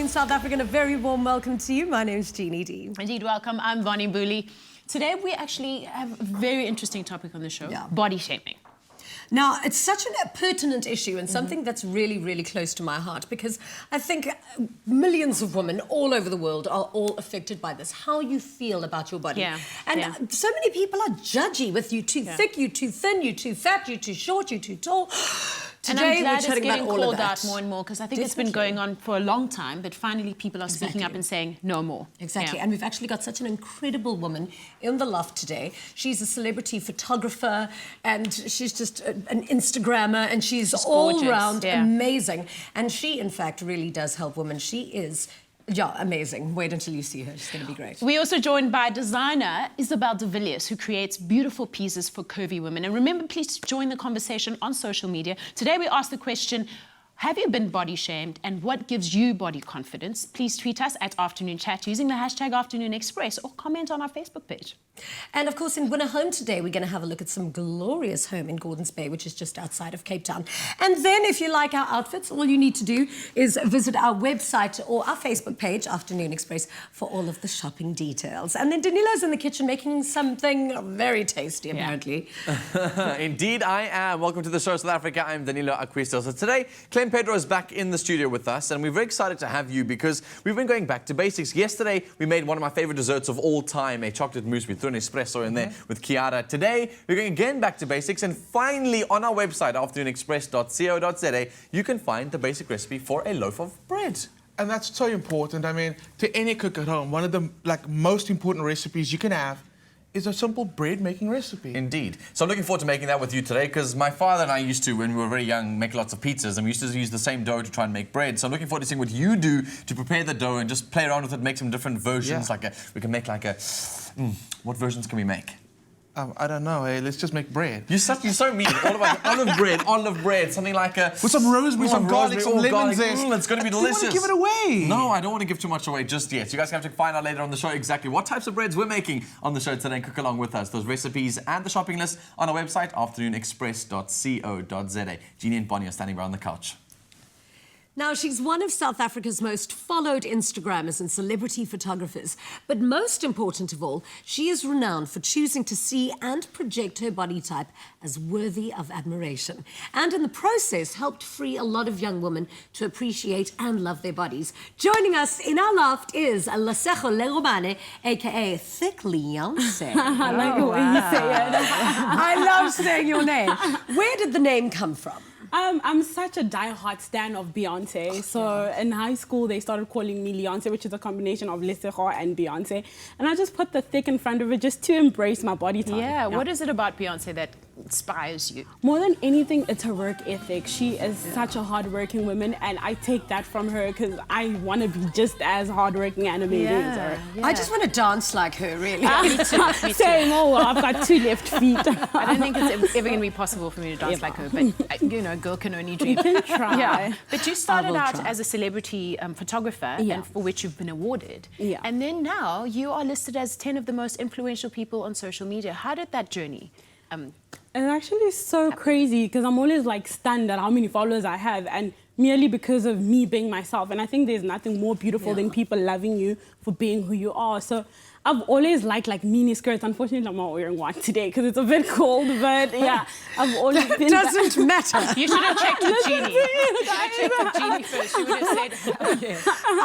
afternoon, South Africa, and a very warm welcome to you. My name is Jeannie D. Indeed, welcome. I'm Bonnie Booley. Today, we actually have a very interesting topic on the show, body shaming. Now, it's such a pertinent issue and something that's really, really close to my heart because I think millions of women all over the world are all affected by this, how you feel about your body. And so many people are judgy with you too thick, you too thin, you too fat, you too short, you too tall. Today, and I'm glad it's getting called out more and more because I think it's been going on for a long time, but finally people are speaking up and saying no more. Exactly, and we've actually got such an incredible woman in the loft today. She's a celebrity photographer and she's just an Instagrammer and she's all round amazing. And she, in fact, really does help women. She is amazing. Wait until you see her. She's going to be great. We're also joined by designer Isabel de Villiers, who creates beautiful pieces for curvy women. And remember, please join the conversation on social media. Today, we asked the question, have you been body shamed and what gives you body confidence? Please tweet us at Afternoon Chat using the hashtag Afternoon Express or comment on our Facebook page. And of course, in Winner Home today, we're going to have a look at some glorious home in Gordon's Bay, which is just outside of Cape Town. And then if you like our outfits, all you need to do is visit our website or our Facebook page, Afternoon Express, for all of the shopping details. And then Danilo's in the kitchen making something very tasty, apparently. Indeed, I am. Welcome to the show, South Africa. I'm Danilo Acquisto. So today, Clem Pedro is back in the studio with us, and we're very excited to have you because we've been going back to basics. Yesterday, we made one of my favorite desserts of all time, a chocolate mousse. We threw an espresso in there with Chiara. Today, we're going again back to basics, and finally, on our website, afternoonexpress.co.za, you can find the basic recipe for a loaf of bread. And that's so important. I mean, to any cook at home, one of the most important recipes you can have is a simple bread-making recipe. Indeed. So I'm looking forward to making that with you today because my father and I used to, when we were very young, make lots of pizzas and we used to use the same dough to try and make bread. So I'm looking forward to seeing what you do to prepare the dough and just play around with it, make some different versions. We can make what versions can we make? I don't know. Hey, let's just make bread. You're so mean. All about olive bread, something like a... With some rosemary, some garlic, some lemon zest. It's going to be delicious. You want to give it away. No, I don't want to give too much away just yet. You guys have to find out later on the show exactly what types of breads we're making on the show today and cook along with us. Those recipes and the shopping list on our website, afternoonexpress.co.za. Jeannie and Bonnie are standing around the couch. Now, she's one of South Africa's most followed Instagrammers and celebrity photographers. But most important of all, she is renowned for choosing to see and project her body type as worthy of admiration. And in the process, helped free a lot of young women to appreciate and love their bodies. Joining us in our loft is Lesego Lerobane, a.k.a. Thick Leeyonce. I like the way you say it. I love saying your name. Where did the name come from? I'm such a die-hard stan of Beyonce. So in high school, they started calling me Leonce, which is a combination of Lesego and Beyonce. And I just put the thick in front of it just to embrace my body type. Yeah, what is it about Beyonce that inspires you? More than anything, it's her work ethic. She is such a hard-working woman, and I take that from her because I want to be just as hard-working and amazing as her. I just want to dance like her, really. Me too. Same, I've got 2 left feet. I don't think it's ever going to be possible for me to dance like her, but, you know, girl can only dream. You can try. Yeah. But you started out as a celebrity photographer, and for which you've been awarded. Yeah. And then now you are listed as 10 of the most influential people on social media. How did that journey It's actually so crazy because I'm always stunned at how many followers I have, and merely because of me being myself. And I think there's nothing more beautiful than people loving you for being who you are. So I've always liked mini skirts. Unfortunately, I'm not wearing one today because it's a bit cold, but yeah, I've always been... Doesn't matter. You should have checked with Jeannie. You should have checked with Jeannie first. She would have said...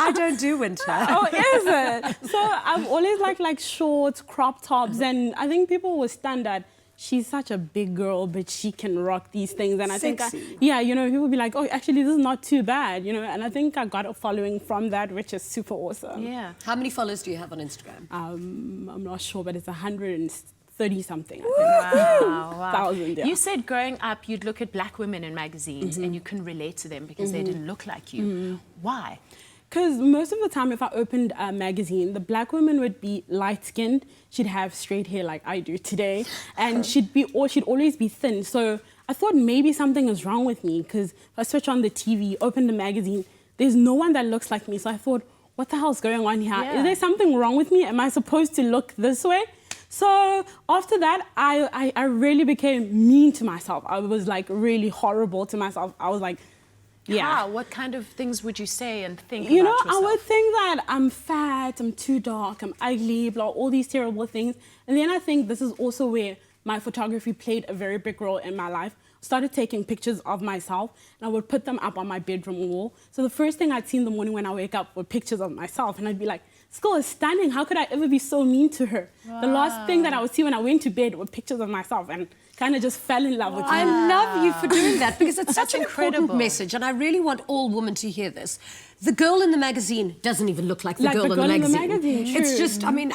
I don't do winter. Oh, is it? So I've always liked shorts, crop tops, and I think people will stand at she's such a big girl, but she can rock these things. And I think, people be like, oh, actually, this is not too bad, And I think I got a following from that, which is super awesome. Yeah. How many followers do you have on Instagram? I'm not sure, but it's 130-something, I think. Wow. 1,000, You said growing up, you'd look at black women in magazines and you couldn't relate to them because they didn't look like you. Why? Because most of the time, if I opened a magazine, the black woman would be light-skinned. She'd have straight hair like I do today. And she'd always be thin. So I thought maybe something is wrong with me because if I switch on the TV, open the magazine, there's no one that looks like me. So I thought, what the hell's going on here? Is there something wrong with me? Am I supposed to look this way? So after that, I really became mean to myself. I was really horrible to myself. I was like, Yeah. How? What kind of things would you say and think You about know, yourself? I would think that I'm fat, I'm too dark, I'm ugly, blah, all these terrible things. And then I think this is also where my photography played a very big role in my life. Started taking pictures of myself, and I would put them up on my bedroom wall. So the first thing I'd see in the morning when I wake up were pictures of myself, and I'd be like, this girl is stunning. How could I ever be so mean to her? The last thing that I would see when I went to bed were pictures of myself, and kind of just fell in love with I me. love you for doing that because it's such an incredible. important message, and I really want all women to hear this. The girl in the magazine doesn't even look like the Like girl, the in, girl the in the magazine. magazine, It's true. just, I mean,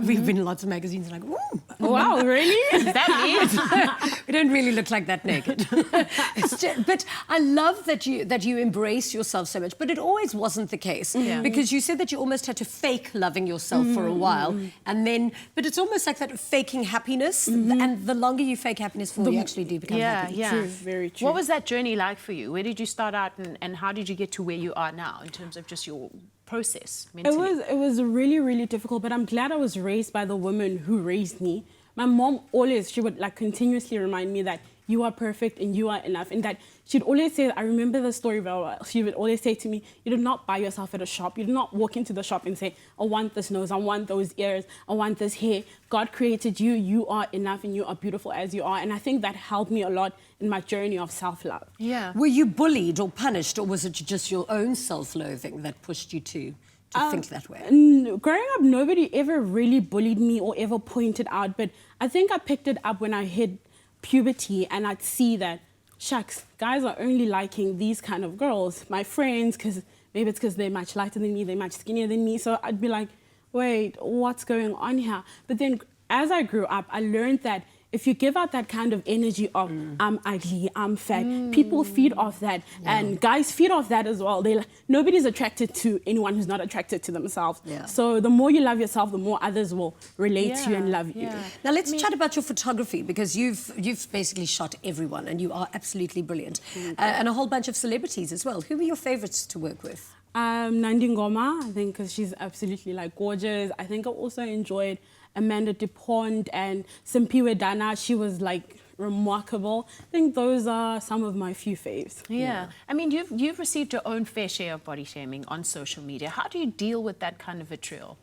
we've been in lots of magazines and like, ooh. Wow, really? Is that it? We don't really look like that naked. But I love that you embrace yourself so much. But it always wasn't the case because you said that you almost had to fake loving yourself for a while, and then. But it's almost like that faking happiness, and the longer you fake happiness for, you actually do become happy. Yeah. True, very true. What was that journey like for you? Where did you start out, and how did you get to where you are now in terms of just your process mentally? It was really, really difficult, but I'm glad I was raised by the woman who raised me. My mom she would like continuously remind me that you are perfect and you are enough. And that she'd always say, I remember the story very well. She would always say to me, you did not buy yourself at a shop. You did not walk into the shop and say, I want this nose, I want those ears, I want this hair. God created you, you are enough and you are beautiful as you are. And I think that helped me a lot in my journey of self-love. Yeah. Were you bullied or punished, or was it just your own self-loathing that pushed you to think that way? Growing up, nobody ever really bullied me or ever pointed out, but I think I picked it up when I hit puberty and I'd see that, shucks, guys are only liking these kind of girls. My friends, because maybe it's because they're much lighter than me, they're much skinnier than me, so I'd be like, wait, what's going on here? But then as I grew up, I learned that if you give out that kind of energy of I'm ugly, I'm fat, people feed off that, and guys feed off that as well. Nobody's attracted to anyone who's not attracted to themselves. Yeah. So the more you love yourself, the more others will relate to you and love you. Now let's chat about your photography, because you've basically shot everyone and you are absolutely brilliant. And a whole bunch of celebrities as well. Who were your favorites to work with? Nandi Ngoma, I think, because she's absolutely like gorgeous. I think I also enjoyed Amanda DuPont and Simpiwe Dana. She was like remarkable. I think those are some of my few faves. Yeah. I mean, you've received your own fair share of body shaming on social media. How do you deal with that kind of vitriol?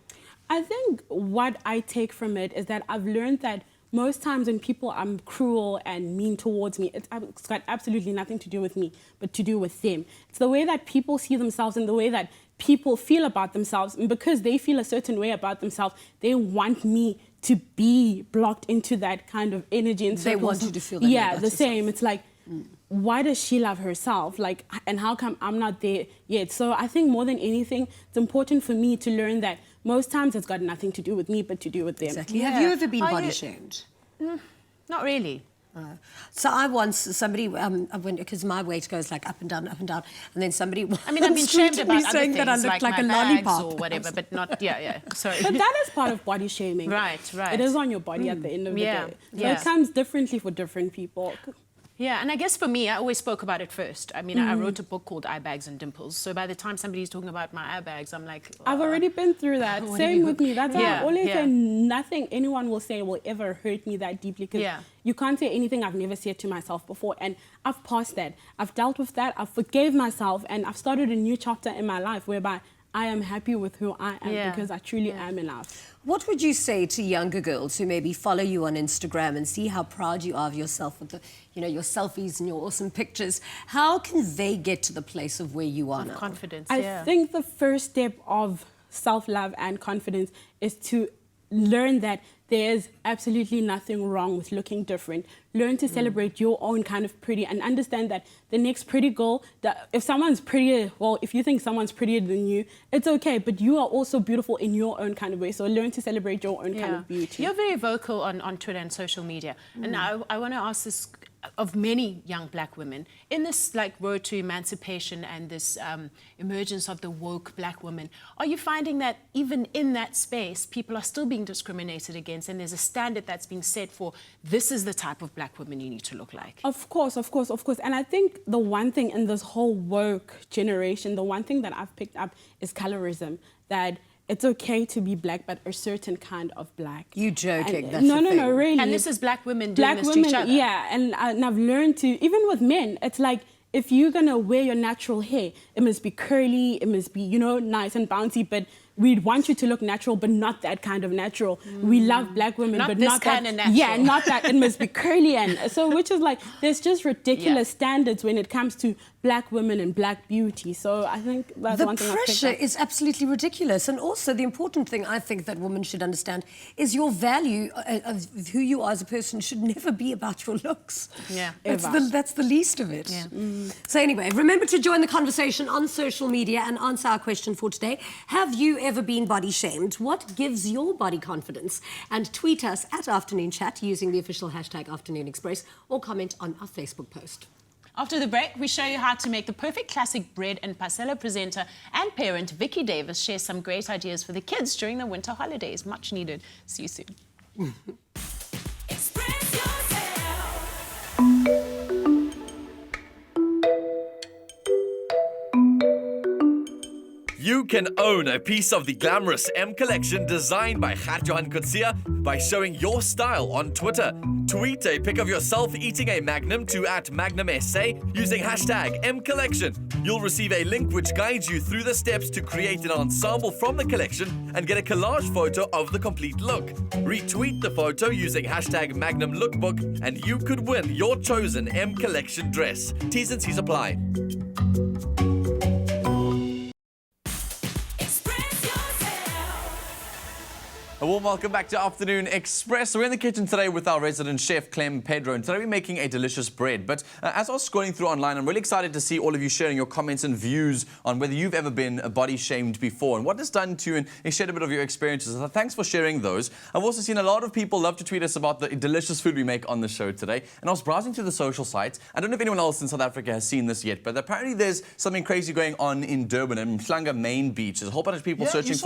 I think what I take from it is that I've learned that most times when people are cruel and mean towards me, it's got absolutely nothing to do with me, but to do with them. It's the way that people see themselves and the way that people feel about themselves. And because they feel a certain way about themselves, they want me to be blocked into that kind of energy. And They want you to feel that way yeah, about the yourself. same. It's like, why does she love herself? Like, and how come I'm not there yet? So I think more than anything, it's important for me to learn that most times it's got nothing to do with me, but to do with them. Exactly. Yeah. Have you ever been Are body you- shamed? Not really. So I once, somebody, because my weight goes like up and down, and then somebody I mean, I've been shamed tweeted about me other saying things, that I looked like my a bags lollipop. or whatever, but not, sorry. But that is part of body shaming. Right. It is on your body at the end of the Yeah, day. So yeah. it comes differently for different people. Yeah, and I guess for me, I always spoke about it first. I mean, I wrote a book called Eye Bags and Dimples. So by the time somebody's talking about my eye bags, I'm like, I've already been through that. What Same have you- with me. That's why Yeah, I always yeah. say nothing anyone will say will ever hurt me that deeply, because Yeah. you can't say anything I've never said to myself before. And I've passed that. I've dealt with that. I've forgave myself, and I've started a new chapter in my life whereby I am happy with who I am Yeah, because I truly am enough. What would you say to younger girls who maybe follow you on Instagram and see how proud you are of yourself with your selfies and your awesome pictures? How can they get to the place of where you are now? confidence, I think the first step of self-love and confidence is to learn that there's absolutely nothing wrong with looking different. Learn to celebrate your own kind of pretty and understand that the next pretty girl, that if someone's prettier, well, if you think someone's prettier than you, it's okay, but you are also beautiful in your own kind of way. So learn to celebrate your own kind of beauty. You're very vocal on Twitter and social media. And I want to ask this of many young black women. In this road to emancipation and this emergence of the woke black woman, are you finding that even in that space, people are still being discriminated against, and there's a standard that's being set for this is the type of black woman you need to look like? Of course. And I think the one thing in this whole woke generation, the one thing that I've picked up is colorism, that it's okay to be black, but a certain kind of black. You joking? And, That's no, the no, thing. no, really. And this is black women doing Black this women, to each other. yeah. And I've learned to, even with men, it's like, if you're gonna wear your natural hair, it must be curly, it must be, you know, nice and bouncy, but we'd want you to look natural, but not that kind of natural. We love black women, Not but this not kind that. of natural. Yeah, not that. It must be curly, and so which is like there's just ridiculous standards when it comes to black women and black beauty. So I think that's The one thing I picked pressure up. is absolutely ridiculous. And also the important thing I think that women should understand is your value of who you are as a person should never be about your looks. Yeah. That's the least of it. Yeah. So anyway, remember to join the conversation on social media and answer our question for today. Have you ever been body shamed? What gives your body confidence? And tweet us at Afternoon Chat using the official hashtag Afternoon Express or comment on our Facebook post. After the break, we show you how to make the perfect classic bread, and Parcella presenter and parent Vicky Davis shares some great ideas for the kids during the winter holidays. Much needed. See you soon. Express yourself. You can own a piece of the glamorous M collection designed by Johan Kutsia by showing your style on Twitter. Tweet a pic of yourself eating a Magnum to @MagnumSA using hashtag M Collection. You'll receive a link which guides you through the steps to create an ensemble from the collection and get a collage photo of the complete look. Retweet the photo using hashtag Magnum Lookbook and you could win your chosen M Collection dress. T's and C's apply. Express yourself. A warm welcome back to Afternoon Express. We're in the kitchen today with our resident chef, Clem Pedro, and today we're making a delicious bread. But as I was scrolling through online, I'm really excited to see all of you sharing your comments and views on whether you've ever been body shamed before and what it's done to you and shared a bit of your experiences. So thanks for sharing those. I've also seen a lot of people love to tweet us about the delicious food we make on the show today. And I was browsing through the social sites. I don't know if anyone else in South Africa has seen this yet, but apparently there's something crazy going on in Durban and Mhlanga main beach. There's a whole bunch of people searching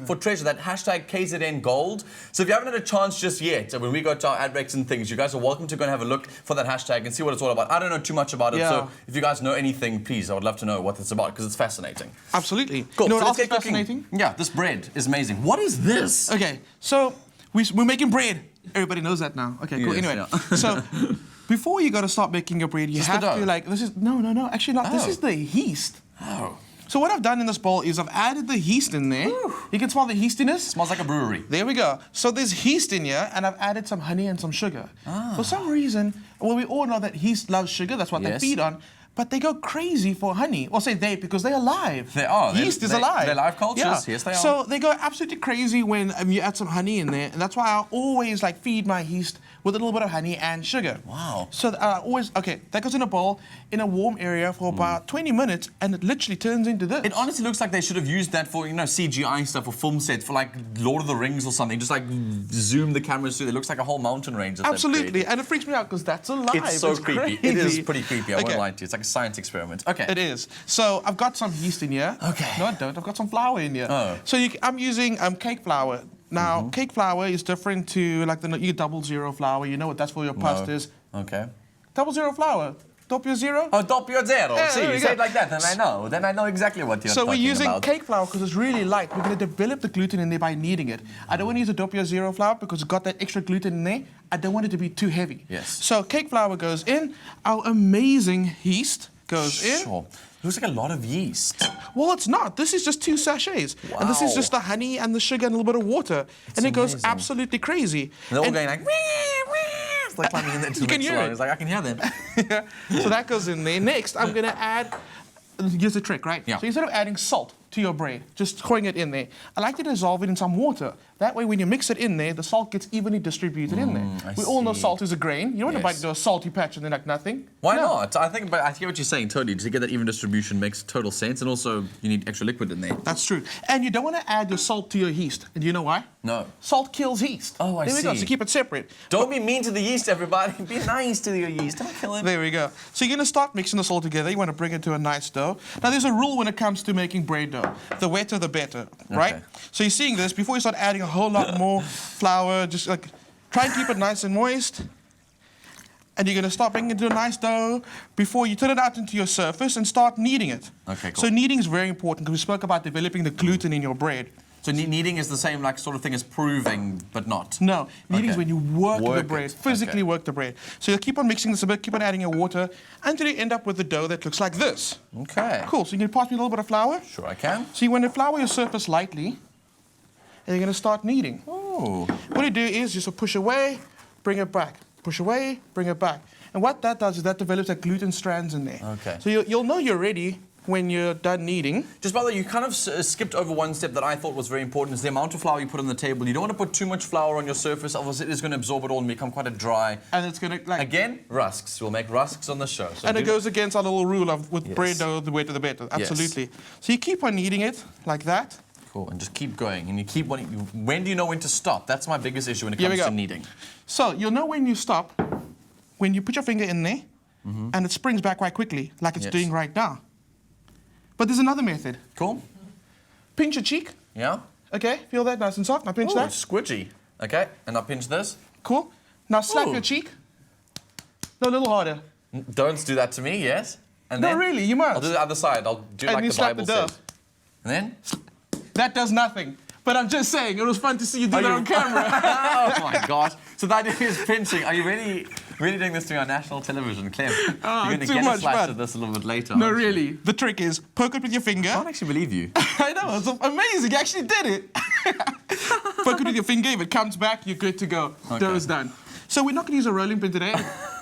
for treasure, that hashtag KZN Gold. So if you haven't had a chance just yet, when we go to our ad breaks and things, you guys are welcome to go and have a look for that hashtag and see what it's all about. I don't know too much about it, so if you guys know anything, please, I would love to know what it's about because it's fascinating. Absolutely. Cool. You know So what let's else is get cooking. fascinating? Yeah, this bread is amazing. What is this? Okay, so we're making bread. Everybody knows that now. Okay, cool. Yes, Anyway, yeah. so before you got to start making your bread, you Just have the dough? to like, this is, no, actually not. This Oh. is the yeast. Oh, So what I've done in this bowl is I've added the yeast in there. You can smell the yeastiness. smells like a brewery. There we go. So there's yeast in here, and I've added some honey and some sugar. For some reason, well, we all know that yeast loves sugar. That's what they Yes. feed on. But they go crazy for honey. Well, say they, because they're alive. They are. Yeast is They- alive. they're live cultures. Yes, they are. So they go absolutely crazy when you add some honey in there. And that's why I always like feed my yeast with a little bit of honey and sugar. Wow. So okay, that goes in a bowl in a warm area for about 20 minutes, and it literally turns into this. It honestly looks like they should have used that for, CGI stuff or film sets for like Lord of the Rings or something. Just like zoom the cameras through. It looks like a whole mountain range. that they've Absolutely, created. and it freaks me out because that's alive. It's so creepy. It is crazy. pretty creepy. I won't Okay. lie to you. It's like a science experiment. Okay. It is. So I've got some yeast in here. Okay. No, I don't. I've got some flour in here. Oh. So I'm using cake flour. Now, cake flour is different to like you 00 flour. You know what that's for your pastas. Okay. 00 flour. Doppio zero. Oh, doppio zero. Yeah, See, there you we say go. it like that, then I know. Then I know exactly what you're So talking we're using about. cake flour because it's really light. We're going to develop the gluten in there by kneading it. I don't want to use a doppio zero flour because it's got that extra gluten in there. I don't want it to be too heavy. Yes. So cake flour goes in. Our amazing yeast goes in. Sure. Looks like a lot of yeast. Well, it's not. This is just 2 sachets. And this is Wow. just the honey and the sugar and a little bit of water. And it goes amazing. absolutely crazy. And they're all And- going like, wee, wee. It's like climbing in into the can mixer hear line. it. It's like, I can hear them. So that goes in there. Next, I'm going to add, here's the trick, right? Yeah. So instead of adding salt to your bread, just throwing it in there, I like to dissolve it in some water. That way, when you mix it in there, the salt gets evenly distributed in there. I We all know see. salt is a grain. You don't want to bite Yes. into a salty patch and then like nothing. Why No. not? I think, but I hear what you're saying totally. To get that even distribution makes total sense, and also you need extra liquid in there. That's true. And you don't want to add your salt to your yeast. And do you know why? No. Salt kills yeast. Oh, I There we go. see. So keep it separate. Don't be mean to the yeast, everybody. Be nice to your yeast. Don't kill it. There we go. So you're going to start mixing this all together. You want to bring it to a nice dough. Now, there's a rule when it comes to making bread dough. The wetter, the better, right? Okay. So you're seeing this. Before you start adding a whole lot more flour, just like try and keep it nice and moist. And you're going to start making it into a nice dough before you turn it out into your surface and start kneading it. Okay, cool. So kneading is very important because we spoke about developing the gluten in your bread. So kneading is the same like sort of thing as proving, but not. No, kneading is Okay. when you work Work the it. bread, physically Okay. work the bread. So you'll keep on mixing this a bit, keep on adding your water, until you end up with the dough that looks like this. Okay. Cool, so you can pass me a little bit of flour. Sure, I can. So you want to flour your surface lightly, and you're going to start kneading. Oh. What you do is just push away, bring it back. Push away, bring it back. And what that does is that develops like gluten strands in there. Okay. So you'll know you're ready when you're done kneading. Just by the way, you kind of skipped over one step that I thought was very important, is the amount of flour you put on the table. You don't want to put too much flour on your surface, otherwise it is going to absorb it all and become quite a dry. And it's going to like... Again, rusks. We'll make rusks on the show. So And it do- goes against our little rule of with Yes. bread dough, the wetter the better. Absolutely. So you keep on kneading it like that. Cool, and just keep going. And you keep wanting. When do you know when to stop? That's my biggest issue when it Here we comes to go. kneading. So you'll know when you stop, when you put your finger in there, and it springs back quite quickly, like it's Yes. doing right now. But there's another method. Cool. Pinch your cheek. Yeah. Okay, feel that nice and soft. Now pinch Ooh, that. it's squidgy. Okay, and I'll pinch this. Cool. Now slap Ooh. your cheek. No, a little harder. Don't do that to me, yes? And No, then really, you must. I'll do the other side. I'll do And like you the slap Bible the dough. says. And then? That does nothing. But I'm just saying, it was fun to see you do Are that you- on camera. Oh my gosh. So that is pinching. Are you really doing this to me on national television, Clem? You're going to too get a much slice fun. of this a little bit later. No, aren't you? really. The trick is poke it with your finger. I can't actually believe you. I know, it's amazing. You actually did it. Poke it with your finger. If it comes back, you're good to go. Okay. Dough's done. So we're not going to use a rolling pin today.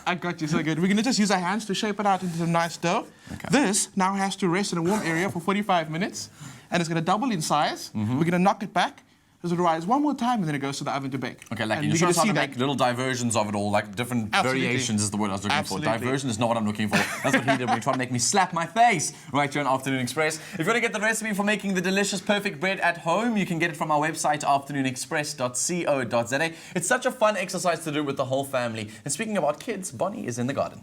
I got you so good. We're going to just use our hands to shape it out into some nice dough. Okay. This now has to rest in a warm area for 45 minutes. And it's going to double in size. We're going to knock it back. As it rise one more time, and then it goes to the oven to bake. Okay, like And you we're show gonna us how see to that. make little diversions of it all, like different Absolutely. variations is the word I was looking Absolutely. for. Diversion is not what I'm looking for. That's what he did when he tried to make me slap my face right here on Afternoon Express. If you want to get the recipe for making the delicious perfect bread at home, you can get it from our website, afternoonexpress.co.za. It's such a fun exercise to do with the whole family. And speaking about kids, Bonnie is in the garden.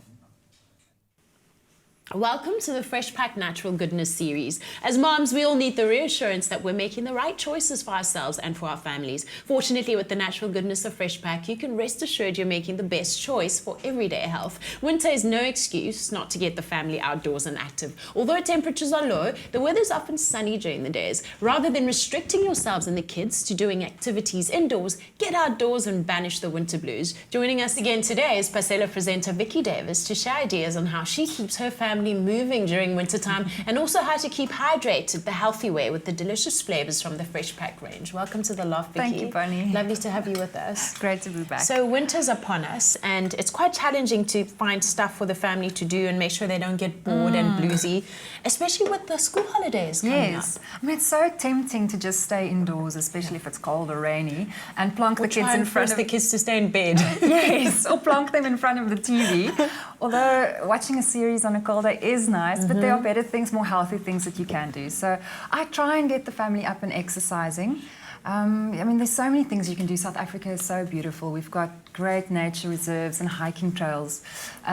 Welcome to the Fresh Pack Natural Goodness series. As moms, we all need the reassurance that we're making the right choices for ourselves and for our families. Fortunately, with the natural goodness of Fresh Pack, you can rest assured you're making the best choice for everyday health. Winter is no excuse not to get the family outdoors and active. Although temperatures are low, the weather's often sunny during the days. Rather than restricting yourselves and the kids to doing activities indoors, get outdoors and banish the winter blues. Joining us again today is Pasela presenter Vicky Davis to share ideas on how she keeps her family moving during wintertime and also how to keep hydrated the healthy way with the delicious flavors from the Fresh Pack range. Welcome to the Loft, Vicky. Thank you, Bonnie. Lovely to have you with us. Great to be back. So winter's upon us and it's quite challenging to find stuff for the family to do and make sure they don't get bored and bluesy, especially with the school holidays coming yes, up. I mean it's so tempting to just stay indoors, especially if it's cold or rainy, and plonk the kids Try in and front force of the kids to stay in bed. yes, or plonk them in front of the TV. Although watching a series on a cold day is nice, but there are better things, more healthy things that you can do. So I try and get the family up and exercising. I mean, there's so many things you can do. South Africa is so beautiful. We've got great nature reserves and hiking trails.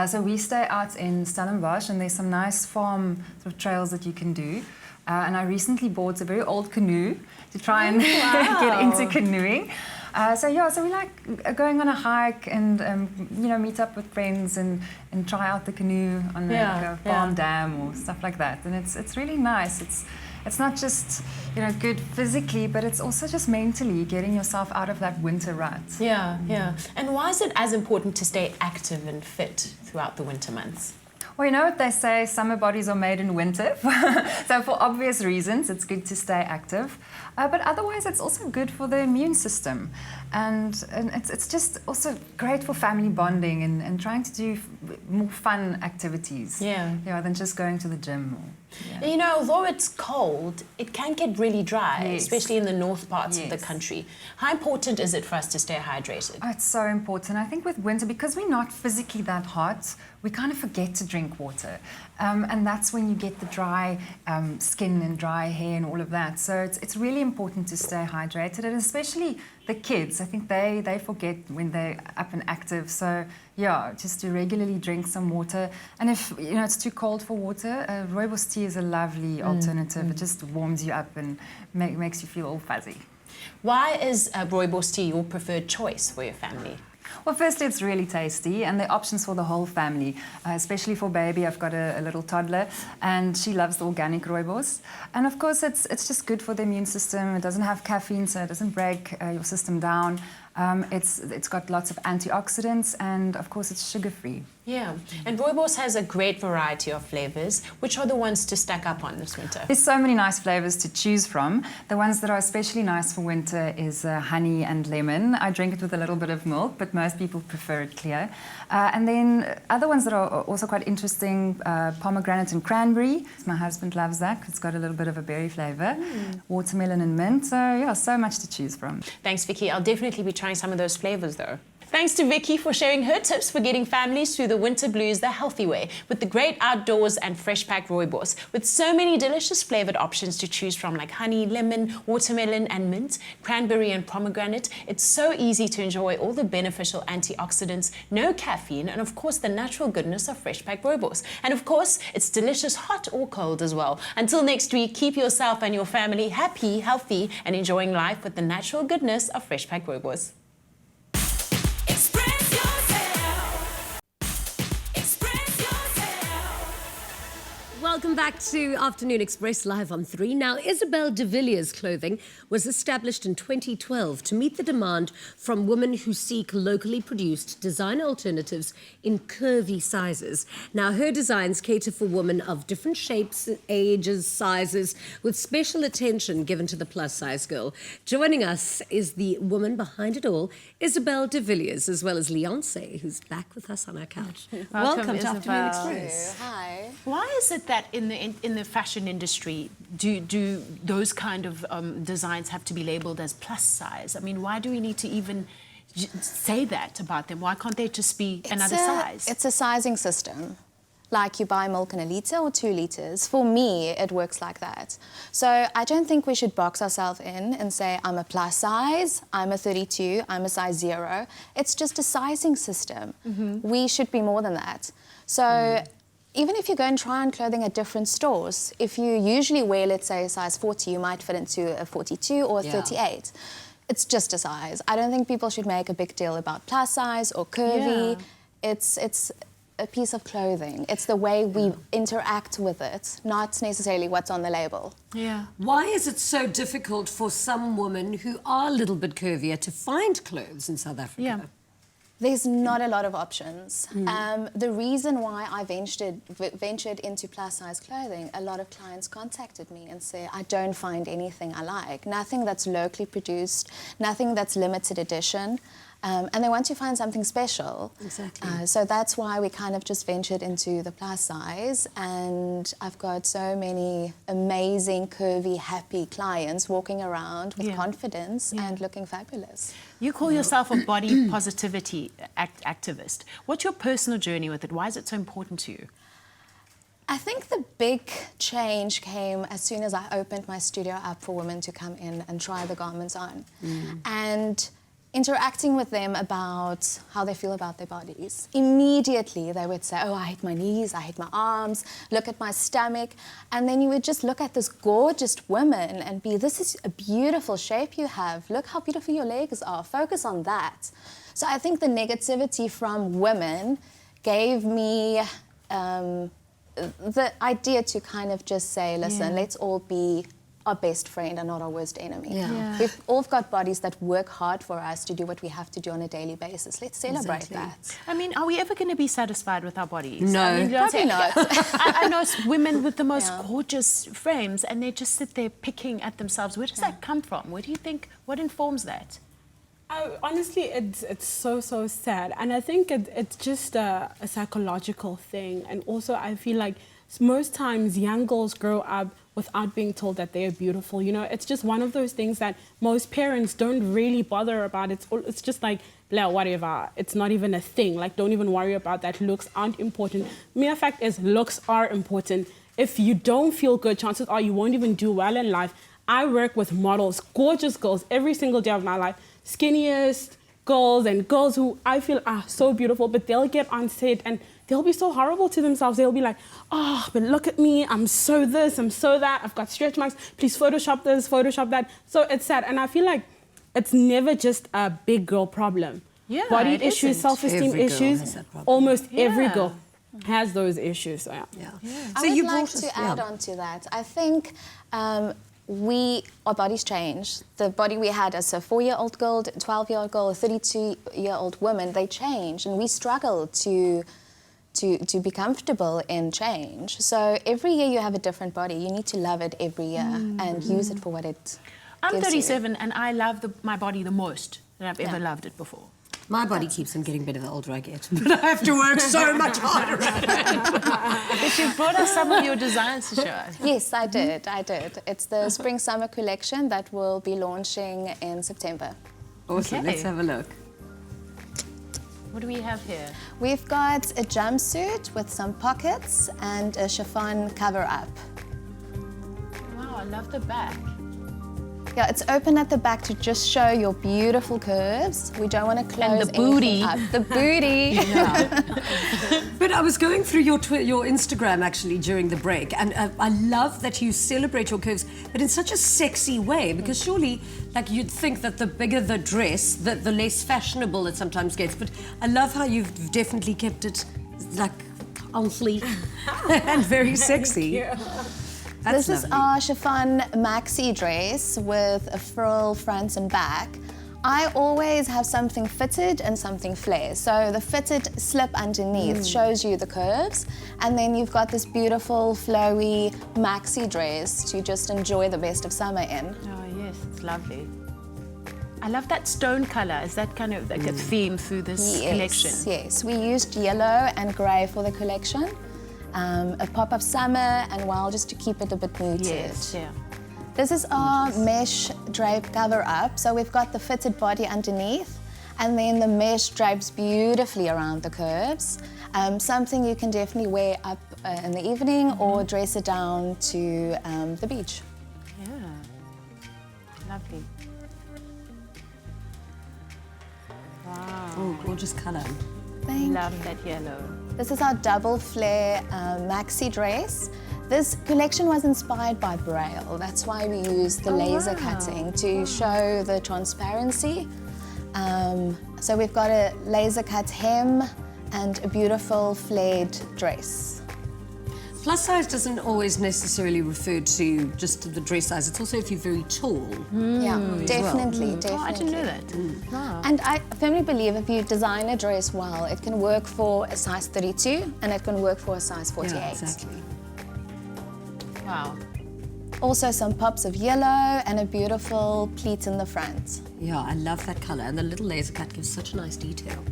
So we stay out in Stellenbosch, and there's some nice farm sort of trails that you can do. And I recently bought a very old canoe to try and get into canoeing. So we like going on a hike and meet up with friends and try out the canoe on a farm dam or stuff like that. And it's really nice. It's not just good physically, but it's also just mentally getting yourself out of that winter rut. Yeah, yeah. And why is it as important to stay active and fit throughout the winter months? Well, you know what they say, summer bodies are made in winter. So for obvious reasons, it's good to stay active. But otherwise, it's also good for the immune system. And it's just also great for family bonding and trying to do more fun activities. Than just going to the gym. Although it's cold, it can get really dry, Yes. especially in the north parts of the Yes. country. How important is it for us to stay hydrated? Oh, it's so important. I think with winter, because we're not physically that hot, we kind of forget to drink water. And that's when you get the dry skin and dry hair and all of that. So it's really important to stay hydrated, and especially the kids. I think they forget when they're up and active. So just to regularly drink some water. And if it's too cold for water, rooibos tea is a lovely alternative. It just warms you up and makes you feel all fuzzy. Why is rooibos tea your preferred choice for your family? Well, firstly, it's really tasty, and there are options for the whole family, especially for baby. I've got a little toddler, and she loves the organic rooibos. And of course, it's just good for the immune system. It doesn't have caffeine, so it doesn't break your system down. It's got lots of antioxidants, and of course, it's sugar-free. Yeah, and rooibos has a great variety of flavors. Which are the ones to stack up on this winter? There's so many nice flavors to choose from. The ones that are especially nice for winter is honey and lemon. I drink it with a little bit of milk, but most people prefer it clear. And then other ones that are also quite interesting, pomegranate and cranberry. My husband loves that. It's got a little bit of a berry flavor. Watermelon and mint. So yeah, so much to choose from. Thanks, Vicky. I'll definitely be trying some of those flavors, though. Thanks to Vicky for sharing her tips for getting families through the winter blues the healthy way with the great outdoors and fresh packed rooibos. With so many delicious flavored options to choose from like honey, lemon, watermelon and mint, cranberry and pomegranate, it's so easy to enjoy all the beneficial antioxidants, no caffeine, and of course the natural goodness of fresh packed rooibos. And of course, it's delicious hot or cold as well. Until next week, keep yourself and your family happy, healthy, and enjoying life with the natural goodness of fresh packed rooibos. Express yourself. Express yourself. Welcome back to Afternoon Express live on 3. Now, Isabel de Villiers Clothing was established in 2012 to meet the demand from women who seek locally produced designer alternatives in curvy sizes. Now, her designs cater for women of different shapes, ages, sizes, with special attention given to the plus-size girl. Joining us is the woman behind it all, Isabel de Villiers, as well as Leonce, who's back with us on our couch. Welcome to Afternoon Express. Hi. Why is it that in the fashion industry do those kind of designs have to be labeled as plus size? I mean, why do we need to even say that about them? Why can't they just be another size? It's a sizing system. Like you buy milk in a litre or 2 litres. For me, it works like that. So I don't think we should box ourselves in and say, I'm a plus size, I'm a 32, I'm a size 0. It's just a sizing system. We should be more than that. So even if you go and try on clothing at different stores, if you usually wear, let's say, a size 40, you might fit into a 42 or a 38. It's just a size. I don't think people should make a big deal about plus size or curvy. It's a piece of clothing. It's the way we interact with it, not necessarily what's on the label. Yeah. Why is it so difficult for some women who are a little bit curvier to find clothes in South Africa? Yeah. There's not a lot of options. The reason why I ventured into plus-size clothing, a lot of clients contacted me and said, I don't find anything I like. Nothing that's locally produced, nothing that's limited edition. And they want to find something special. Exactly. So that's why we kind of just ventured into the plus size. And I've got so many amazing, curvy, happy clients walking around with confidence and looking fabulous. You call yourself a body positivity activist. What's your personal journey with it? Why is it so important to you? I think the big change came as soon as I opened my studio up for women to come in and try the garments on. And interacting with them about how they feel about their bodies. Immediately they would say, oh, I hate my knees, I hate my arms, look at my stomach. And then you would just look at this gorgeous woman and be, this is a beautiful shape you have. Look how beautiful your legs are. Focus on that. So I think the negativity from women gave me the idea to kind of just say, listen, let's all be our best friend and not our worst enemy. We've all got bodies that work hard for us to do what we have to do on a daily basis. Let's celebrate that. I mean, are we ever going to be satisfied with our bodies? No. I mean, Probably not. I know women with the most gorgeous frames and they just sit there picking at themselves. Where does that come from? Where do you think, what informs that? Honestly, it's so sad. And I think it's just a psychological thing. And also I feel like most times young girls grow up without being told that they are beautiful. You know, it's just one of those things that most parents don't really bother about. It's just like, blah, whatever. It's not even a thing. Like, don't even worry about that. Looks aren't important. Mere fact is, looks are important. If you don't feel good, chances are you won't even do well in life. I work with models, gorgeous girls, every single day of my life. Skinniest girls and girls who I feel are so beautiful, but they'll get on set and they'll be so horrible to themselves. They'll be like, oh, but look at me. I'm so this, I'm so that. I've got stretch marks. Please Photoshop this, Photoshop that. So it's sad. And I feel like it's never just a big girl problem. Yeah, body it issues, isn't. self-esteem Every girl issues. has that problem. Almost every Yeah. girl has those issues. So, Yeah. I So would you like brought us, to add on to that. I think our bodies change. The body we had as a 4-year-old girl, 12-year-old girl, a 32-year-old woman, they change, and we struggle to be comfortable in change. So every year you have a different body. You need to love it every year and use it for what it I'm gives 37 and I love my body the most that I've ever loved it before. My body keeps on getting better the older I get, but I have to work so much harder at it. But you brought us some of your designs to show us. you. Yes, I did. It's the spring-summer collection that will be launching in September. Awesome, Okay. let's have a look. What do we have here? We've got a jumpsuit with some pockets and a chiffon cover-up. Wow, I love the back. Yeah, it's open at the back to just show your beautiful curves. We don't want to close the booty. anything up. The booty. But I was going through your Instagram actually during the break, and I love that you celebrate your curves, but in such a sexy way, because surely, like, you'd think that the bigger the dress, the less fashionable it sometimes gets, but I love how you've definitely kept it, like, on fleek and very sexy. That's This is lovely. our chiffon maxi dress with a frill front and back. I always have something fitted and something flare. So the fitted slip underneath shows you the curves, and then you've got this beautiful flowy maxi dress to just enjoy the best of summer in. Oh yes, it's lovely. I love that stone color. Is that kind of like a theme through this collection? Yes, we used yellow and grey for the collection. A pop of summer and wild just to keep it a bit muted. Yes, yeah. This is our mesh drape cover up. So we've got the fitted body underneath, and then the mesh drapes beautifully around the curves. Something you can definitely wear up in the evening or dress it down to the beach. Yeah. Lovely. Wow. Oh, gorgeous colour. Thank Love that yellow. This is our double flare maxi dress. This collection was inspired by Braille. That's why we used the laser cutting to show the transparency. So we've got a laser cut hem and a beautiful flared dress. Plus size doesn't always necessarily refer to just the dress size. It's also if you're very tall. Yeah, definitely, definitely. Oh, I didn't know that. Wow. And I firmly believe if you design a dress well, it can work for a size 32 and it can work for a size 48. Yeah, exactly. Wow. Also some pops of yellow and a beautiful pleat in the front. Yeah, I love that colour, and the little laser cut gives such a nice detail.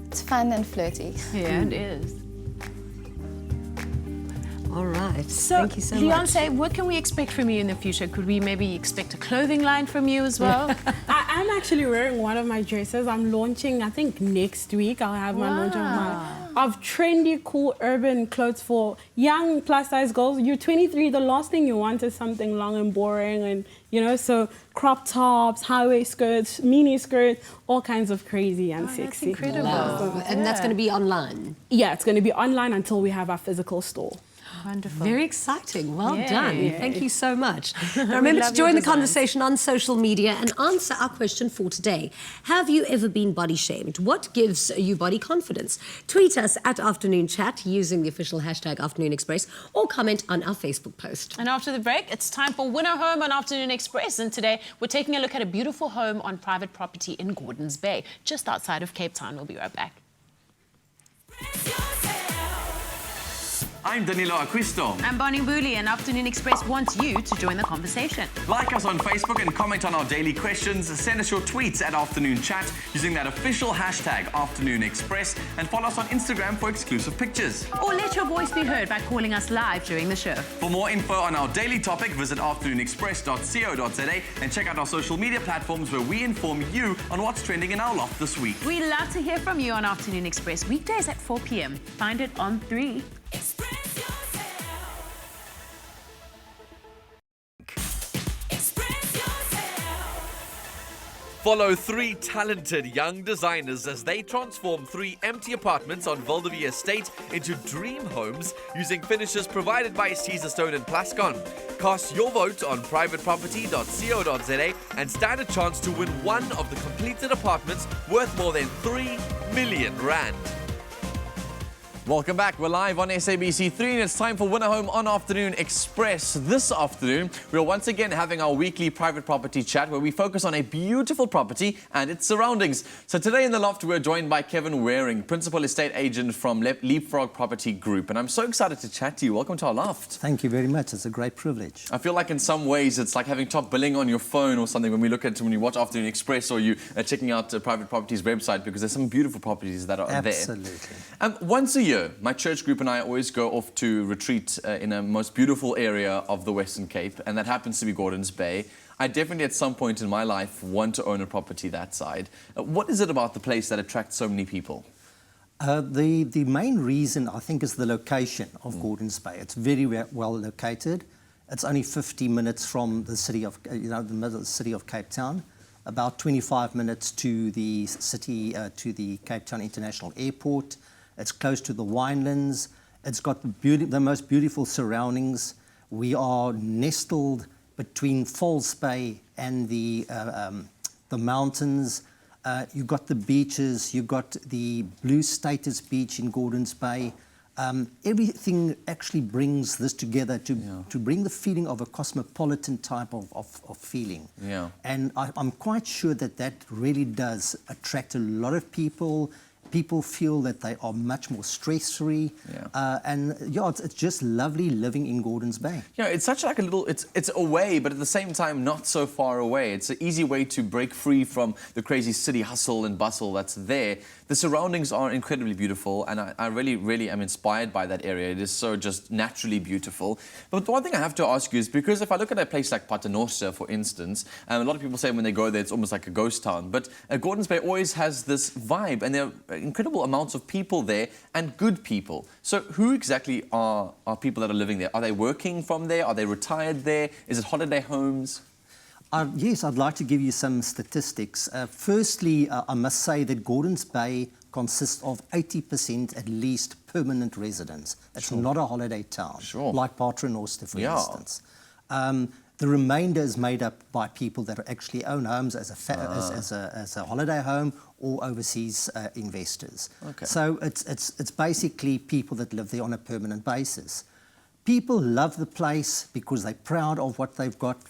It's fun and flirty. Yeah, it is. All right, So, thank you so much. Leonce, what can we expect from you in the future? Could we maybe expect a clothing line from you as well? I'm actually wearing one of my dresses. I'm launching, I think next week, I'll have my launch of trendy, cool, urban clothes for young plus-size girls. You're 23, the last thing you want is something long and boring, and, you know, so crop tops, high-waist skirts, mini skirts, all kinds of crazy and sexy. That's incredible. Wow. And that's going to be online. Yeah, it's going to be online until we have our physical store. Wonderful. Very exciting. Well Yay. done. Thank you so much. Now remember to love your join the designs. conversation on social media and answer our question for today. Have you ever been body shamed? What gives you body confidence? Tweet us at Afternoon Chat using the official hashtag Afternoon Express, or comment on our Facebook post. And after the break, it's time for Winner Home on Afternoon Express. And today, we're taking a look at a beautiful home on private property in Gordon's Bay, just outside of Cape Town. We'll be right back. I'm Danilo Acquisto. I'm Bonnie Booley, and Afternoon Express wants you to join the conversation. Like us on Facebook and comment on our daily questions. Send us your tweets at Afternoon Chat using that official hashtag Afternoon Express, and follow us on Instagram for exclusive pictures. Or let your voice be heard by calling us live during the show. For more info on our daily topic, visit afternoonexpress.co.za and check out our social media platforms where we inform you on what's trending in our loft this week. We love to hear from you on Afternoon Express, weekdays at 4 p.m. Find it on 3. Express yourself. Express yourself. Follow three talented young designers as they transform three empty apartments on Valdevie Estate into dream homes using finishes provided by Caesarstone and Plascon. Cast your vote on privateproperty.co.za and stand a chance to win one of the completed apartments worth more than 3 million rand. Welcome back. We're live on SABC3 and it's time for Winner Home on Afternoon Express. This afternoon, we're once again having our weekly private property chat where we focus on a beautiful property and its surroundings. So today in the loft, we're joined by Kevin Waring, Principal Estate Agent from Leapfrog Property Group. And I'm so excited to chat to you. Welcome to our loft. Thank you very much. It's a great privilege. I feel like in some ways it's like having top billing on your phone or something when you watch Afternoon Express or you are checking out Private Property's website because there's some beautiful properties that are Absolutely. there. Once a year, my church group and I always go off to retreat in a most beautiful area of the Western Cape, and that happens to be Gordon's Bay. I definitely at some point in my life want to own a property that side. What is it about the place that attracts so many people? The main reason, I think, is the location of Gordon's Bay. It's very well located. It's only 50 minutes from the city of, the middle of the city of Cape Town, about 25 minutes to the city, to the Cape Town International Airport. It's close to the winelands. It's got the most beautiful surroundings. We are nestled between Falls Bay and the mountains. You've got the beaches. You've got the Blue Status Beach in Gordon's Bay. Everything actually brings this together to bring the feeling of a cosmopolitan type of feeling. Yeah. And I'm quite sure that really does attract a lot of people. People feel that they are much more stress-free. It's just lovely living in Gordon's Bay. Yeah, it's such like a little, it's away, but at the same time, not so far away. It's an easy way to break free from the crazy city hustle and bustle that's there. The surroundings are incredibly beautiful, and I really, really am inspired by that area. It is so just naturally beautiful. But the one thing I have to ask you is, because if I look at a place like Paternoster, for instance, a lot of people say when they go there, it's almost like a ghost town. But Gordon's Bay always has this vibe, and there are incredible amounts of people there, and good people. So who exactly are people that are living there? Are they working from there? Are they retired there? Is it holiday homes? Yes, I'd like to give you some statistics. Firstly, I must say that Gordon's Bay consists of 80% at least permanent residents. It's not a holiday town, like Paternoster, for instance. The remainder is made up by people that actually own homes as a holiday home or overseas investors. Okay. So it's basically people that live there on a permanent basis. People love the place because they're proud of what they've got.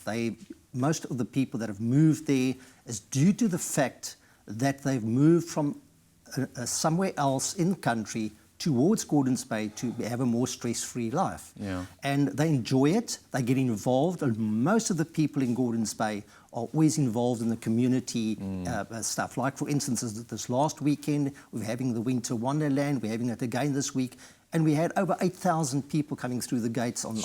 Most of the people that have moved there is due to the fact that they've moved from somewhere else in the country towards Gordon's Bay to have a more stress-free life. Yeah. And they enjoy it, they get involved, and most of the people in Gordon's Bay are always involved in the community stuff. Like, for instance, this last weekend, we're having the Winter Wonderland, we're having it again this week, and we had over 8,000 people coming through the gates, and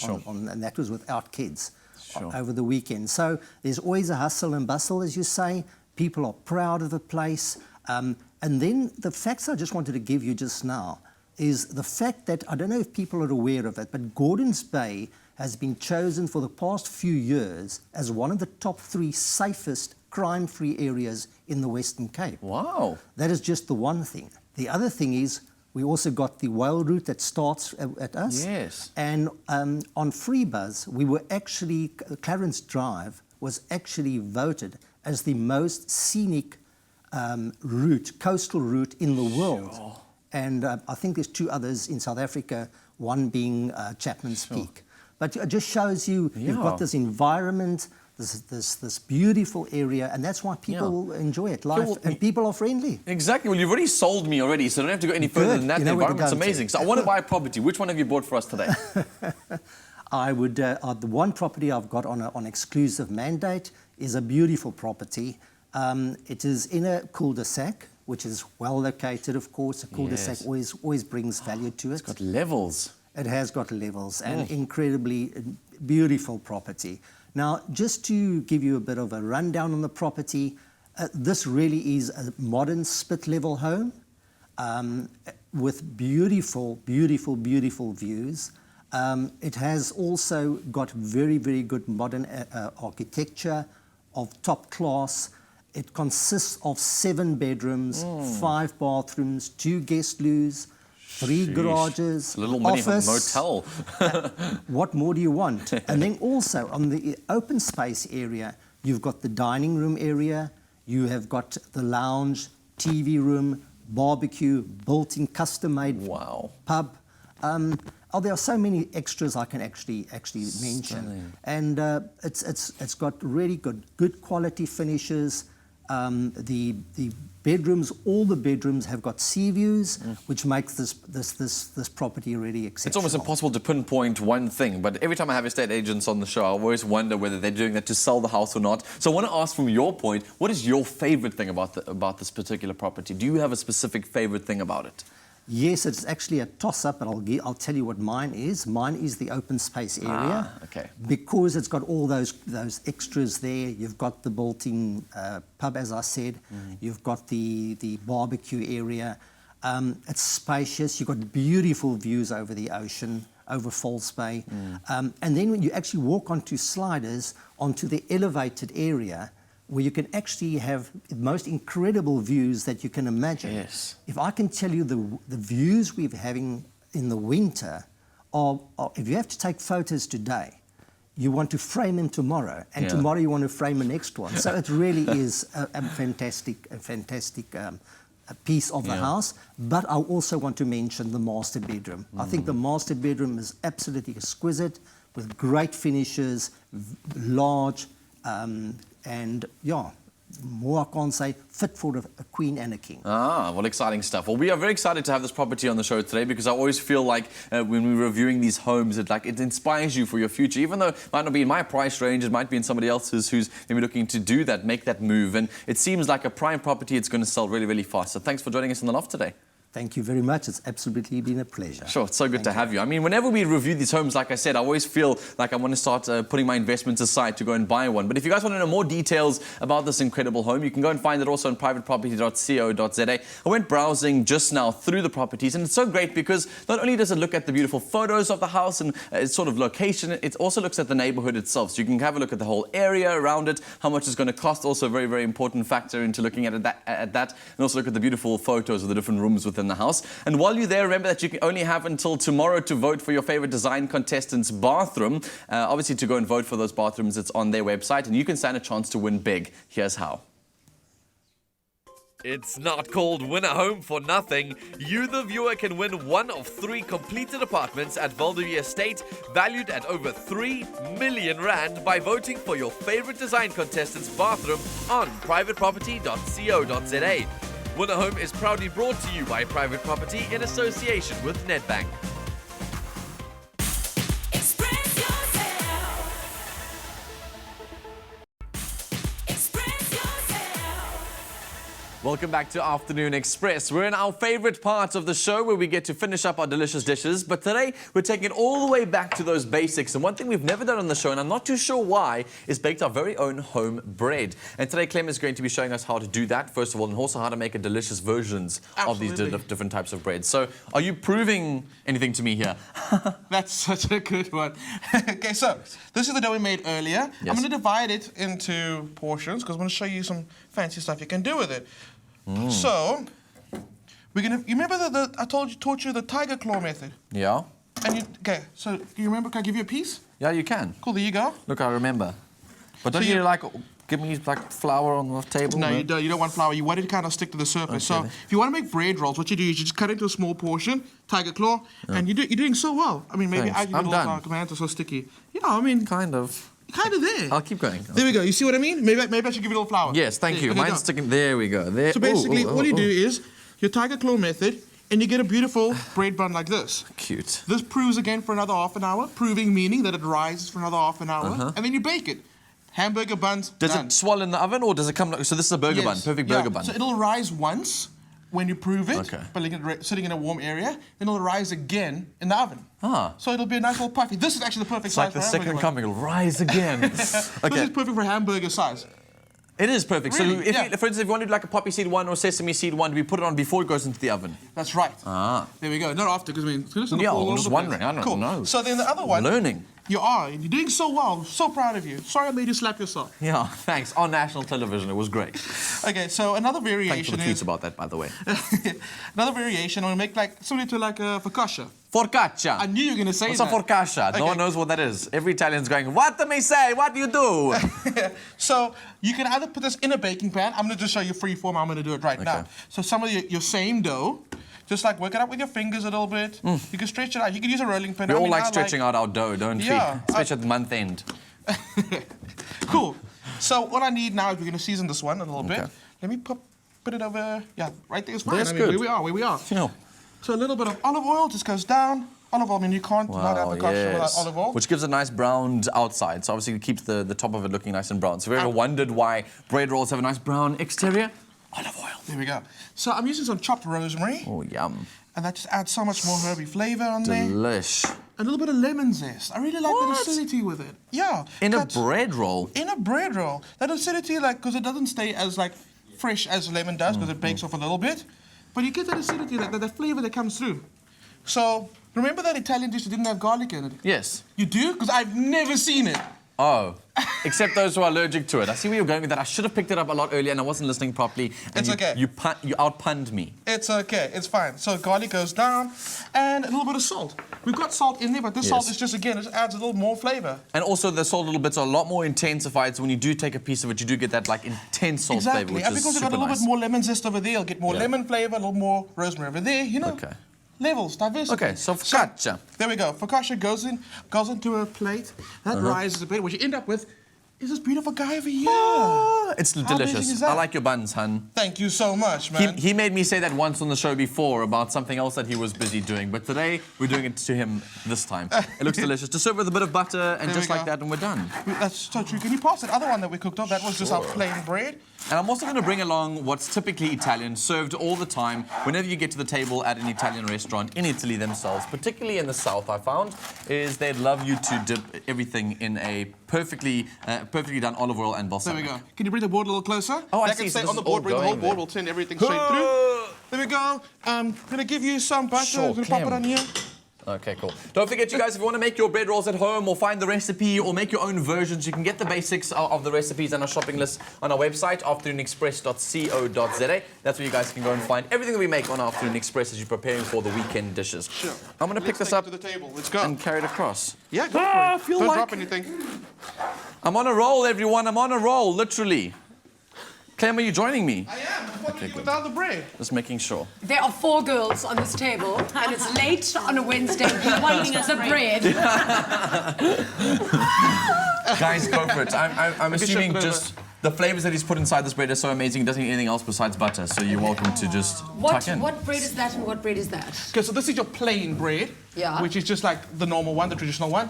that was without kids. Over the weekend. So there's always a hustle and bustle, as you say. People are proud of the place. And then the facts I just wanted to give you just now is the fact that, I don't know if people are aware of it, but Gordon's Bay has been chosen for the past few years as one of the top 3 safest crime-free areas in the Western Cape. Wow. That is just the one thing. The other thing is, we also got the whale route that starts at us. Yes. And on Freebuzz, we were actually, Clarence Drive was actually voted as the most scenic coastal route in the world. Sure. And I think there's 2 others in South Africa, one being Chapman's Peak. But it just shows you, you've got this environment, this beautiful area, and that's why people enjoy it. And people are friendly. Exactly. Well, you've already sold me already, so I don't have to go any further than that. The environment's amazing. So I want to buy a property. Which one have you bought for us today? I would. The one property I've got on exclusive mandate is a beautiful property. It is in a cul-de-sac, which is well located, of course. A cul-de-sac always brings value to it. It's got levels. It has got levels, and incredibly beautiful property. Now, just to give you a bit of a rundown on the property, this really is a modern split-level home with beautiful, beautiful, beautiful views. It has also got very, very good modern architecture of top class. It consists of 7 bedrooms, 5 bathrooms, 2 guest loos, 3 garages, A little mini office. motel. What more do you want? And then also on the open space area, you've got the dining room area, you have got the lounge, TV room, barbecue, built-in custom-made Wow. pub. There are so many extras I can actually mention, and it's got really good quality finishes. The bedrooms, all the bedrooms have got sea views, which makes this property really exceptional. It's almost impossible to pinpoint one thing, but every time I have estate agents on the show, I always wonder whether they're doing that to sell the house or not. So I want to ask from your point, what is your favorite thing about this particular property? Do you have a specific favorite thing about it? Yes, it's actually a toss-up, but I'll tell you what mine is. Mine is the open space area. Okay. Because it's got all those extras there. You've got the built-in pub, as I said. You've got the barbecue area. It's spacious. You've got beautiful views over the ocean, over False Bay. And then when you actually walk onto sliders, onto the elevated area, where you can actually have the most incredible views that you can imagine. Yes. If I can tell you the views we're having in the winter, are if you have to take photos today, you want to frame them tomorrow, and tomorrow you want to frame the next one. So it really is a fantastic piece of the house. But I also want to mention the master bedroom. I think the master bedroom is absolutely exquisite, with great finishes, large, and more I can't say, fit for a queen and a king. Well, exciting stuff. Well, we are very excited to have this property on the show today because I always feel like when we're reviewing these homes, it inspires you for your future. Even though it might not be in my price range, it might be in somebody else's who's maybe looking to do that, make that move. And it seems like a prime property, it's going to sell really, really fast. So thanks for joining us in the loft today. Thank you very much. It's absolutely been a pleasure. Sure, it's so good to have you. I mean, whenever we review these homes, like I said, I always feel like I want to start putting my investments aside to go and buy one. But if you guys want to know more details about this incredible home, you can go and find it also on privateproperty.co.za. I went browsing just now through the properties, and it's so great because not only does it look at the beautiful photos of the house and its sort of location, it also looks at the neighborhood itself. So you can have a look at the whole area around it, how much it's going to cost, also a very, very important factor into looking at that, and also look at the beautiful photos of the different rooms within the house. And while you're there, remember that you can only have until tomorrow to vote for your favorite design contestant's bathroom. Obviously, to go and vote for those bathrooms, it's on their website, and you can stand a chance to win big. Here's how. It's not called Win a Home for nothing. You, the viewer, can win one of 3 completed apartments at Valdevie Estate, valued at over 3 million rand, by voting for your favorite design contestant's bathroom on privateproperty.co.za. Win a Home is proudly brought to you by Private Property in association with Nedbank. Express yourself. Express yourself. Welcome back to Afternoon Express. We're in our favorite part of the show where we get to finish up our delicious dishes. But today, we're taking it all the way back to those basics. And one thing we've never done on the show, and I'm not too sure why, is baked our very own home bread. And today, Clem is going to be showing us how to do that, first of all, and also how to make a delicious versions of these different types of bread. So, are you proving anything to me here? That's such a good one. Okay, so this is the dough we made earlier. Yes. I'm going to divide it into portions because I want to show you some fancy stuff you can do with it. So, we're gonna. You remember I taught you the tiger claw method? Yeah? And okay, so you remember? Can I give you a piece? Yeah, you can. Cool. There you go. Look, I remember. But don't So you you- like give me like flour on the table? No, you don't. You don't want flour. You want it to kind of stick to the surface. Okay. So if you want to make bread rolls, what you do is you just cut it into a small portion, tiger claw, and you're doing so well. I mean, maybe Thanks. I I'm done. My hands are so sticky. Yeah, I mean, Kind of. kind of there. I'll keep going. There we go. You see what I mean? Maybe I should give you a little flour. Yes, thank you. Okay, Mine's go. sticking. There we go. There. So basically, Ooh, ooh, all you ooh, do ooh. is your tiger claw method, and you get a beautiful bread bun like this. Cute. This proves again for another half an hour, proving meaning that it rises for another half an hour, and then you bake it. Hamburger buns. Does done. it swell in the oven or does it come? So this is a burger bun, Yes. perfect Yeah, burger bun. So it'll rise once when you prove it, Okay. but sitting in a warm area. Then it'll rise again in the oven. So it'll be a nice little puffy. This is actually the perfect It's size like the for a second hamburger coming. It'll rise again. This is perfect for hamburger size. It is perfect. Really? So, if Yeah. you, for instance, if you wanted like a poppy seed one or sesame seed one, do we put it on before it goes into the oven? That's right. There we go. Not after, because I mean, it's gonna Yeah, fall all I'm over just the place. wondering. I don't cool. know. So then the other one. Learning. You are. You're doing so well. So proud of you. Sorry I made you slap yourself. Yeah, thanks. On national television, it was great. Okay, so another Thanks for variation the tweets is... about that, by the way. Another variation, I want to make like similar to like a focaccia. Focaccia. I knew you were going to say What's that. a focaccia? No Okay. one knows what that is. Every Italian's going, what do me say? What do you do? So you can either put this in a baking pan. I'm going to just show you free form. I'm going to do it right now. So some of your same dough, just like work it out with your fingers a little bit. You can stretch it out. You can use a rolling pin. We I all mean, like I stretching out our dough, don't Yeah, we? Especially at the month end. Cool. So what I need now is we're going to season this one a little bit. Okay. Let me put it over. Yeah, right there is fine. That's I mean, good. Where we are. Yeah. So a little bit of olive oil just goes down. Olive oil, I mean, you can't not have focaccia without olive oil. Which gives a nice browned outside, so obviously it keeps the top of it looking nice and brown. So if you ever wondered why bread rolls have a nice brown exterior, olive oil. There we go. So I'm using some chopped rosemary. Oh, yum. And that just adds so much more herby flavor on there. Delish. A little bit of lemon zest. I really like that acidity with it. Yeah. In a that's- bread roll? In a bread roll. That acidity, like, because it doesn't stay as, like, fresh as lemon does, because it bakes off a little bit. But you get that acidity, that flavor that comes through. So, remember that Italian dish that didn't have garlic in it? Yes. You do? Because I've never seen it. Oh, except those who are allergic to it. I see where you're going with that. I should have picked it up a lot earlier and I wasn't listening properly. And It's okay. You out-punned me. It's okay, it's fine. So garlic goes down, and a little bit of salt. We've got salt in there, but this salt is just, again, it just adds a little more flavor. And also the salt little bits are a lot more intensified, so when you do take a piece of it, you do get that like intense salt flavor, Exactly, which and is because you've super got a little nice. bit more lemon zest over there, you'll get more Yeah. lemon flavor, a little more rosemary over there, you know. Okay. Levels, diversity. Okay, so focaccia. There we go. Focaccia goes into a plate. That rises a bit. What you end up with is this beautiful guy over here. It's How amazing delicious. is that? I like your buns, hun. Thank you so much, man. He made me say that once on the show before about something else that he was busy doing, but today we're doing it to him this time. It looks delicious. Just serve with a bit of butter and There just we like go. that and we're done. That's so true. Can you pass that other one that we cooked up? That was just our plain bread. And I'm also going to bring along what's typically Italian, served all the time. Whenever you get to the table at an Italian restaurant in Italy themselves, particularly in the south, I found, is they'd love you to dip everything in a perfectly done olive oil and There balsamic. we go. Can you bring the board a little closer? Oh, I That see. can So stay this on the is all board. Bring the whole going board. there. We'll send everything straight through. There we go. I'm going to give you some butter. Sure, I'm going to pop it Clem. on here. Okay, cool. Don't forget, you guys, if you want to make your bread rolls at home or find the recipe or make your own versions, you can get the basics of the recipes and our shopping list on our website, afternoonexpress.co.za. That's where you guys can go and find everything that we make on Afternoon Express as you're preparing for the weekend dishes. Sure. I'm going to pick Let's this take up it to the table. Let's go. and carry it across. Yeah, go for it. I feel Don't like- drop anything. I'm on a roll, everyone. I'm on a roll, literally. Clem, are you joining me? I am. I'm following you good. without the bread. Just making sure. There are 4 girls on this table, and it's late on a Wednesday. One wants the bread. Guys, go for it. I'm assuming shift it just the flavors that he's put inside this bread are so amazing, he doesn't eat anything else besides butter, so you're welcome to just tuck in. What bread is that and what bread is that? Okay, so this is your plain bread, Yeah. which is just like the normal one, the traditional one.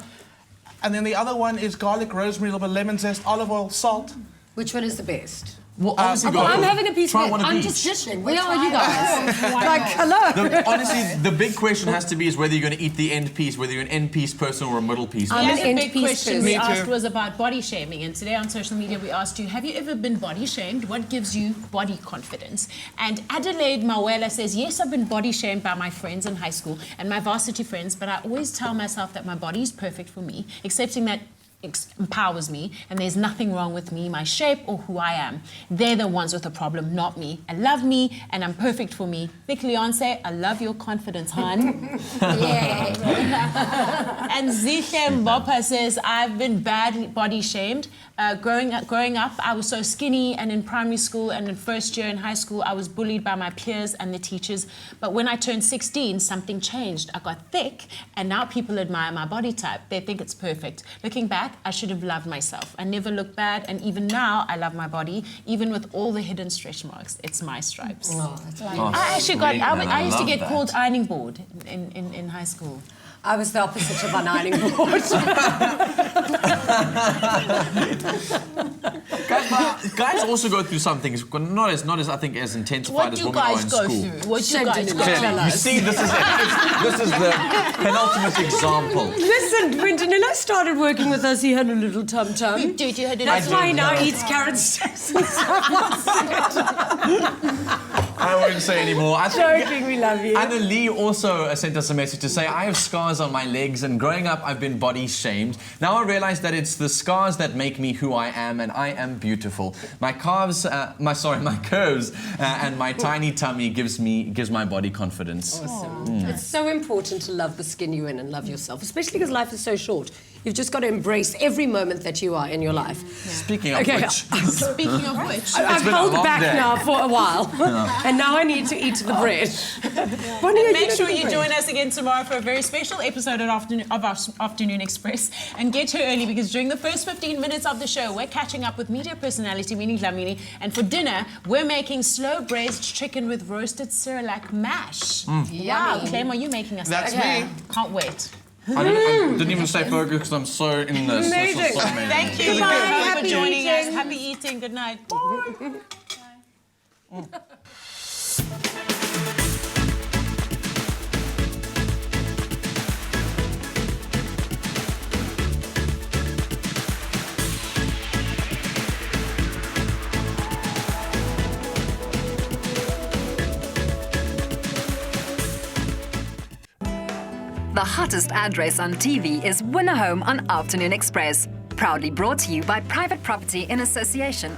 And then the other one is garlic, rosemary, a little bit of lemon zest, olive oil, salt. Which one is the best? Well, obviously, Well, I'm having a piece try of one it. of I'm each. just dishing. Where are you guys? Like, hello. Honestly, the big question has to be is whether you're going to eat the end piece, whether you're an end piece person or a middle piece I'm person. an The end big piece question person. we Me too. asked was about body shaming, and today on social media we asked you, have you ever been body shamed? What gives you body confidence? And Adelaide Mawela says, yes, I've been body shamed by my friends in high school and my varsity friends, but I always tell myself that my body is perfect for me, accepting that empowers me and there's nothing wrong with me, my shape or who I am. They're the ones with the problem, not me. I love me and I'm perfect for me. Thick Leeyonce, I love your confidence, hon. And Zihle Mbopa says, I've been badly body shamed. Growing up, I was so skinny, and in primary school and in first year in high school, I was bullied by my peers and the teachers. But when I turned 16, something changed. I got thick, and now people admire my body type. They think it's perfect. Looking back, I should have loved myself. I never looked bad, and even now, I love my body, even with all the hidden stretch marks. It's my stripes. I actually got, sweet, I man, I used to love get that. called ironing board in high school. I was the opposite of an ironing board. Guys also go through some things, not as I think as intensified What as do you women are guys in go school. through? What do you guys go Clearly, through? you see, this is the penultimate example. Listen, when Danilo started working with us, he had a little tum-tum. Dude, you had That's I why he did, now yeah. eats carrot sticks. I won't say anymore. Joking, we love you. Anna Lee also sent us a message to say, I have scars on my legs and growing up I've been body shamed. Now I realize that it's the scars that make me who I am and I am beautiful. My curves and my tiny tummy gives my body confidence. It's so important to love the skin you're in and love yourself, especially because life is so short. You've just got to embrace every moment that you are in your life. Speaking of which, Speaking of which, I've been a held long back day. now for a while, and now I need to eat the bread. make sure you join us again tomorrow for a very special episode of our Afternoon Express. And get here early because during the first 15 minutes of the show, we're catching up with media personality Minnie Dlamini. And for dinner, we're making slow braised chicken with roasted Cerelac mash. Wow, Clem, are you making us That's that? me. Can't wait. I didn't even stay focused because I'm so in this. Amazing. This was so amazing. Thank you Goodbye, for joining us. eating. Happy eating. Good night. The hottest address on TV is Winner Home on Afternoon Express. Proudly brought to you by Private Property in association